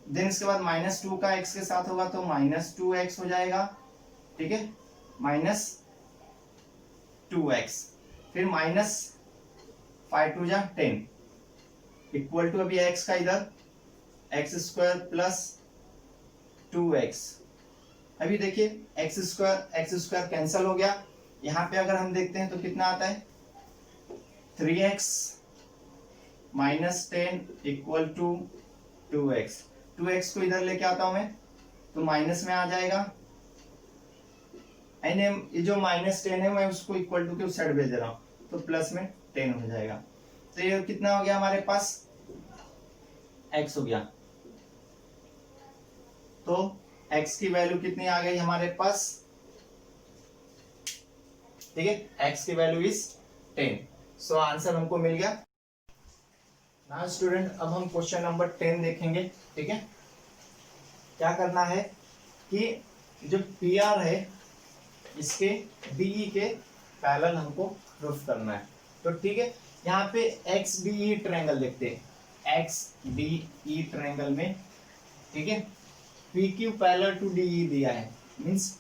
देन इसके बाद -2 का x के साथ होगा तो -2x हो जाएगा, ठीक है, -2x, फिर -5 2 जा 10 इक्वल टू अभी x का इधर x स्क्वायर प्लस 2x। अभी देखिए x स्क्वायर कैंसिल हो गया, यहाँ पे अगर हम देखते हैं तो कितना आता है 3x -10 equal to 2x। 2x को इधर लेके आता हूं मैं तो माइनस में आ जाएगा, ये जो -10 है मैं उसको इक्वल टू के उस साइड भेज दे रहा हूं तो प्लस में 10 हो जाएगा। तो ये कितना हो गया हमारे पास x हो गया, तो x की वैल्यू कितनी आ गई हमारे पास, ठीक है, x की वैल्यू इज 10। सो आंसर हमको मिल गया। नाउ स्टूडेंट अब हम क्वेश्चन नंबर 10 देखेंगे, ठीक है। क्या करना है कि जो PR है इसके DE के पैरेलल हमको प्रूफ करना है, तो ठीक है, यहाँ पे XDE ट्रायंगल देखते हैं, XDE ट्रायंगल में, ठीक है, PQ पैरेलल टू DE दिया है, means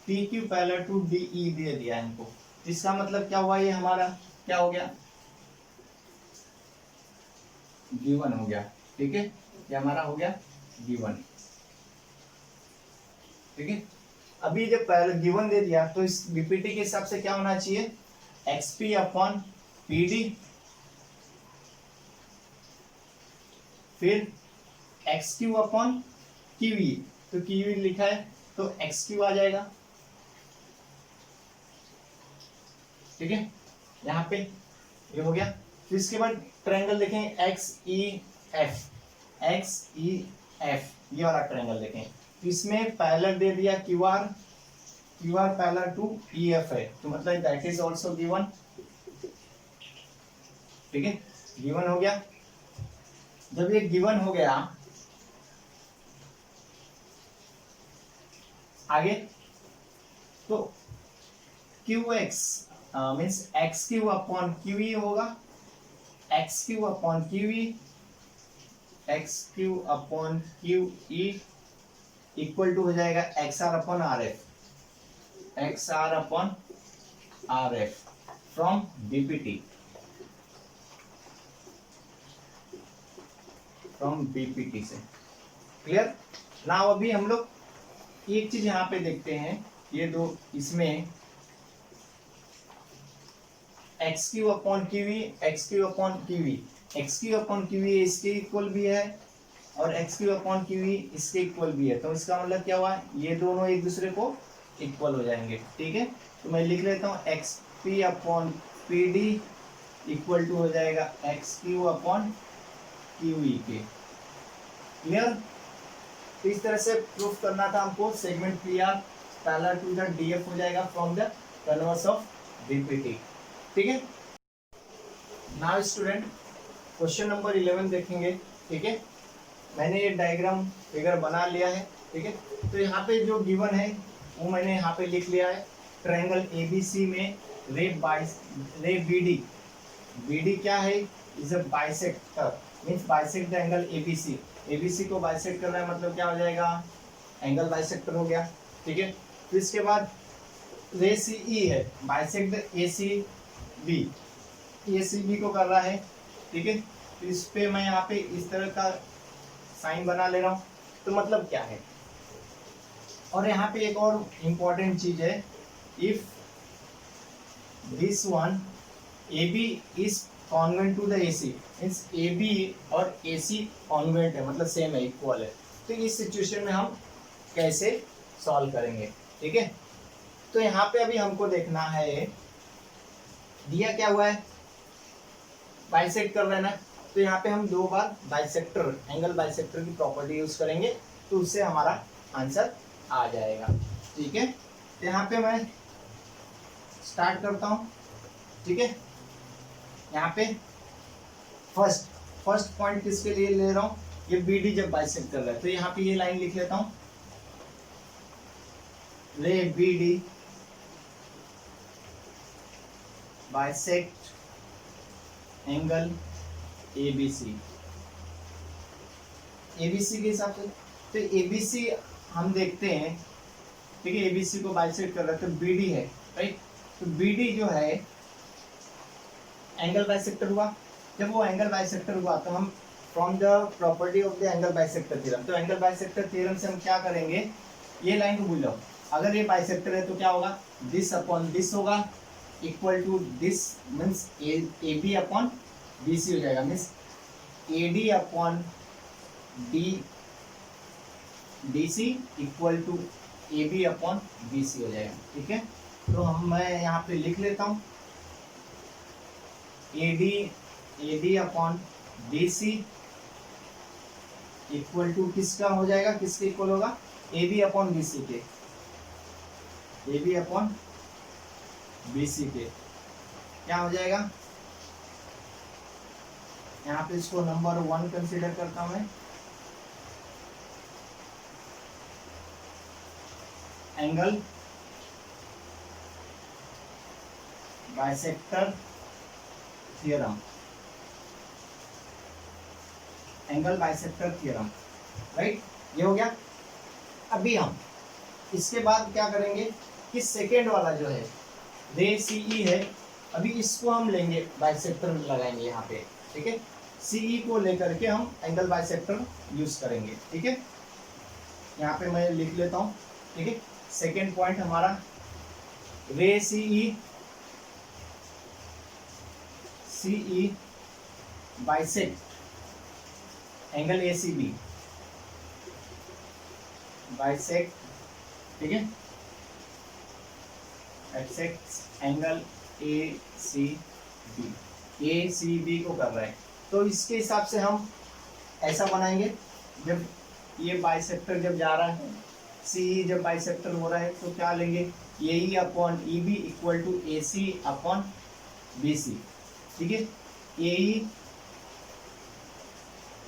PQ parallel to DE दे दिया है हमको। इसका मतलब क्या हुआ, ये हमारा क्या हो गया, गिवन हो गया, ठीक है, ये हमारा हो गया गिवन, ठीक है। अभी जब पहले गिवन दे दिया तो इस बीपीटी के हिसाब से क्या होना चाहिए, XP अपॉन PD, फिर XQ अपॉन QE, तो QE लिखा है तो XQ आ जाएगा, ठीक है, यहाँ पे ये हो गया। फिर इसके बाद ट्रायंगल देखें XEF, ये वाला ट्रायंगल देखें, तो इसमें पैरेलल दे दिया QR पैरेलल टू EF है, तो मतलब दैट इज आल्सो गिवन, ठीक है, गिवन हो गया। जब ये गिवन हो गया आगे तो QX means XQ upon QE होगा, XQ upon QE equal to हो जाएगा XR upon RF from BPT, से क्लियर। नाउ अभी हम लोग एक चीज यहाँ पे देखते हैं, ये दो इसमें XQ अपॉन QE इसके इक्वल भी है और XQ अपॉन QE इसके इक्वल भी है, तो इसका मतलब क्या हुआ, ये दोनों एक दूसरे को इक्वल हो जाएंगे, ठीक है। तो मैं लिख लेता हूँ XP upon PD equal to हो जाएगा XQ अपॉन QE के, क्लियर। तो इस तरह से प्रूफ करना था हमको, segment PR parallel to the DF हो जाएगा from the converse of BPT, ठीक है। नाउ स्टूडेंट क्वेश्चन नंबर 11 देखेंगे, ठीक है। मैंने ये डायग्राम फिगर बना लिया है, ठीक है। तो यहाँ पे जो गिवन है वो मैंने यहाँ पे लिख लिया है, ट्रायंगल ABC में रे BD क्या है, is a bisector, means bisect the angle ABC को बाइसेक्ट करना है, मतलब क्या हो जाएगा, एंगल बाइसेक्टर हो गया, ठीक है। फिर इसके बाद रे CE है, बाइसेक्ट द ACB को कर रहा है, ठीक है। तो इस पे मैं यहाँ पे इस तरह का साइन बना ले रहा हूँ, तो मतलब क्या है। और यहाँ पे एक और इम्पोर्टेंट चीज है, if this one AB is convent to the AC, means AB और AC कॉन्वेंट है, मतलब सेम है, इक्वल है, तो इस सिचुएशन में हम कैसे सॉल्व करेंगे, ठीक है। तो यहाँ पे अभी हमको देखना है, दिया क्या हुआ है, बाइसेक्ट कर रहे हैं ना, तो यहाँ पे हम 2 बार एंगल बाइसेक्टर की प्रॉपर्टी यूज करेंगे, तो उससे हमारा आंसर आ जाएगा, ठीक है। तो यहाँ पे मैं स्टार्ट करता हूँ, ठीक है। यहाँ पे फर्स्ट पॉइंट किसके लिए ले रहा हूँ, ये BD जब बाइसेक्ट कर रहा है, तो यहाँ पे ये लाइन लिख लेता हूँ, ray B D bisect angle ABC, ABC के हिसाब से। तो एबीसी हम देखते हैं, ठीक है, एबीसी को बाइसेक्ट कर रहा है तो बीडी है, राइट। तो बीडी जो है एंगल बाइसेक्टर हुआ। जब वो एंगल बाइसेक्टर हुआ तो हम from the property of the angle bisector theorem, तो एंगल बाइसेक्टर थ्योरम से हम क्या करेंगे, ये लाइन को भूल जाओ, अगर ये बाइसेक्टर है तो क्या होगा, दिस अपॉन दिस होगा equal to this, means A B upon B C हो जाएगा, means A D upon D D C equal to A B upon B C हो जाएगा, ठीक है। तो मैं यहाँ पे लिख लेता हूँ A D upon D C equal to किसका हो जाएगा, किसके इक्वल होगा, A B upon B C के, A B upon B C के क्या हो जाएगा, यहाँ पे इसको नंबर 1 कंसीडर करता हूं मैं, angle bisector theorem, angle bisector theorem, right, ये हो गया। अभी हम इसके बाद क्या करेंगे कि सेकेंड वाला जो है रे सी ई है, अभी इसको हम लेंगे बाइसेक्टर लगाएंगे यहाँ पे, ठीक है, सी ई को लेकर के हम एंगल बाइसेक्टर यूज करेंगे, ठीक है। यहाँ पे मैं लिख लेता हूँ, ठीक है। सेकेंड पॉइंट हमारा ray C E bisect angle A C B, bisect, ठीक है, bisect angle A C B को कर रहे हैं। तो इसके हिसाब से हम ऐसा बनाएंगे, जब ये बाइसेक्टर जब जा रहा है, सी जब बाइसेक्टर हो रहा है तो क्या लेंगे, A E upon E B equal to A C upon B C, ठीक है, A E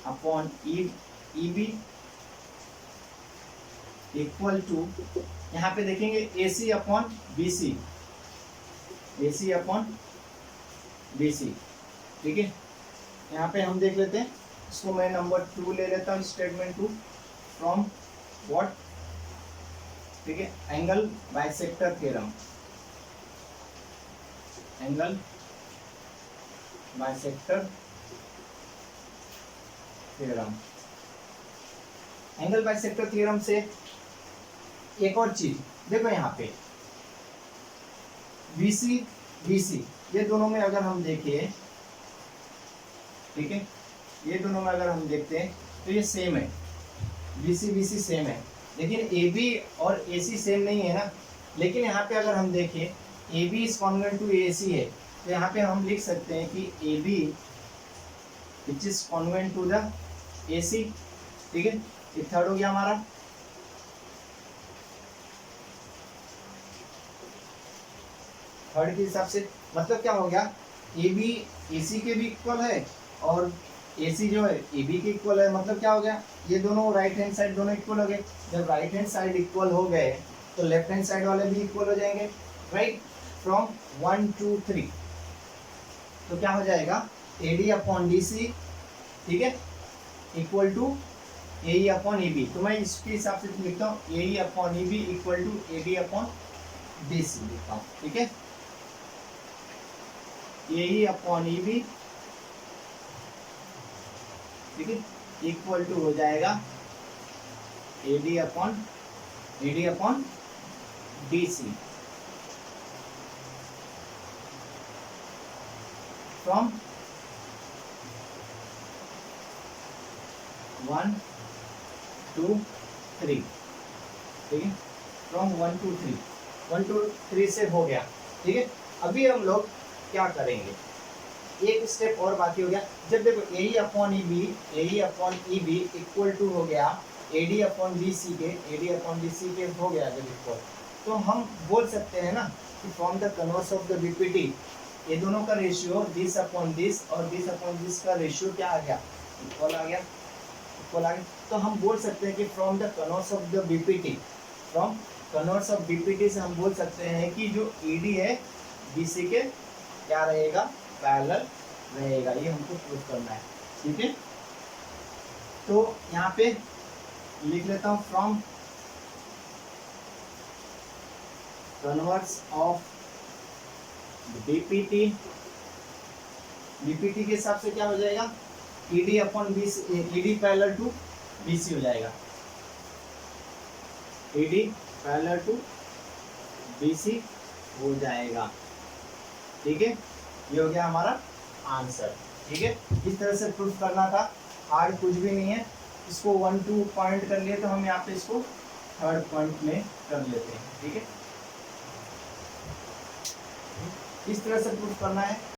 upon E B equal to, यहाँ पे देखेंगे A C upon B C, A C upon B C, ठीक है। यहाँ पे हम देख लेते हैं, इसको मैं नंबर 2 ले लेता हूँ, स्टेटमेंट 2 फ्रॉम व्हाट, ठीक है, angle bisector theorem, angle bisector theorem, angle bisector theorem से एक और चीज देखो, यहाँ पे BC BC ये दोनों में अगर हम देखें, ठीक है, ये दोनों में अगर हम देखते हैं तो ये सेम है, BC BC सेम है, लेकिन AB और AC सेम नहीं है ना। लेकिन यहाँ पे अगर हम देखें AB is convent to AC है, तो यहाँ पे हम लिख सकते हैं कि AB which is convent to the AC, ठीक है। ये थर्ड हो गया हमारा। थर्ड के हिसाब से मतलब क्या हो गया, AB AC के भी इक्वल है और AC जो है AB के इक्वल है, मतलब क्या हो गया, ये दोनों राइट हैंड साइड दोनों इक्वल हो गए। जब राइट हैंड साइड इक्वल हो गए तो लेफ्ट हैंड साइड वाले भी इक्वल हो जाएंगे, राइट, फ्रॉम 1 2 3। तो क्या हो जाएगा, AD अपॉन DC, ठीक है, equal to AE upon EB। तो मैं इसके हिसाब से लिखता हूँ AE upon EB equal to AD upon DC लिखता हूँ, ठीक है। AE अपॉन EB, ठीक है, इक्वल टू हो जाएगा AD अपॉन DC फ्रॉम 1 2 3, ठीक है, फ्रॉम 1 2 3, 1 2 3 से हो गया, ठीक है। अभी हम लोग क्या करेंगे, एक स्टेप और बाकी हो गया। जब देखो AE upon EB equal to हो गया AD अपॉन BC के हो गया जब इक्वल, तो हम बोल सकते हैं ना कि from the converse of the BPT ये दोनों का रेशियो दिस अपॉन दिस और दिस अपॉन दिस का रेशियो क्या आ गया, इक्वल आ गया, इक्वल आ गया। तो हम बोल सकते हैं कि from the converse of the BPT from converse of BPT से हम बोल सकते हैं कि जो ईडी है बीसी के क्या रहेगा, पैरेलल रहेगा। ये हमको प्रूव करना है, ठीक है। तो यहाँ पे लिख लेता हूँ from converse of BPT, BPT के हिसाब से क्या हो जाएगा, ED upon BC, ED parallel to BC हो जाएगा, ईडी पैरेलल टू बीसी हो जाएगा, ठीक है। ये हो गया हमारा आंसर, ठीक है। इस तरह से प्रूफ करना था, हार्ड कुछ भी नहीं है। इसको 1-2 पॉइंट कर लिए तो हम यहाँ पे इसको 3rd पॉइंट में कर लेते हैं, ठीक है। इस तरह से प्रूफ करना है।